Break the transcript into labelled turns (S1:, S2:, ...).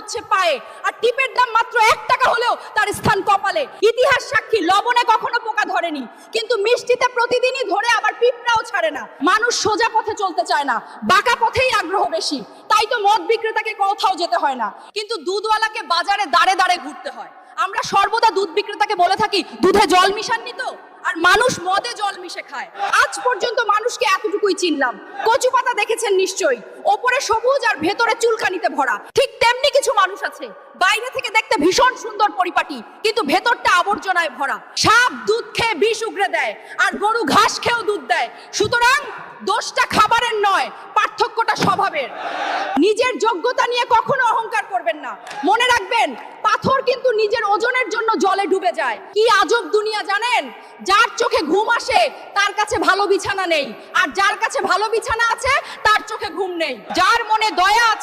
S1: হচ্ছে পায়ে, আর টিপের দাম মাত্র 1 টাকা হলেও তার স্থান কপালে। ইতিহাস সাক্ষী, লবণে কখনো পোকা ধরেনি, কিন্তু মিষ্টিতে প্রতিদিনই ধরে, আবার পিঁপড়াও ছাড়ে না। মানুষ সোজা পথে চলতে চায় না, বাঁকা পথেই আগ্রহ বেশি। তাই তো মদ বিক্রেতাকে কোথাও যেতে হয় না, কিন্তু দুধওয়ালাকে বাজারে দাঁড়ে দাঁড়ে ঘুরতে হয়। আমরা সর্বদা দুধ বিক্রেতাকে বলে থাকি, দুধে জল মিশাননি তো? আর মানুষ মদে জল মিশে খায়। আজ পর্যন্ত মানুষকে এতটুকুই চিনলাম। কচু পাতা দেখেছেন নিশ্চয়ই, ওপরে সবুজ আর ভেতরে চুলকানিতে ভরা। ঠিক তেমনি কিছু মানুষ আছে, বাইরে থেকে দেখতে ভীষণ সুন্দর পরিপাটি, কিন্তু ভেতরটা আবর্জনায় ভরা। সাপ দুধ খেয়ে বিষ উগরে দেয়, আর গরু ঘাস খেয়েও দুধ দেয়। সুতরাং দোষটা খাবারের নয়, পার্থক্যটা স্বভাবের। নিজের যোগ্যতা নিয়ে কখনো অহংকার করবেন না। মনে রাখবেন, পাথর কিন্তু নিজের ওজনের জন্য জলে ডুবে যায়। কি আজব দুনিয়া জানেন? যার চোখে ঘুম আসে তার কাছে ভালো বিছানা নেই, আর যার কাছে ভালো বিছানা আছে তার চোখে ঘুম নেই। যার মনে দয়া আছে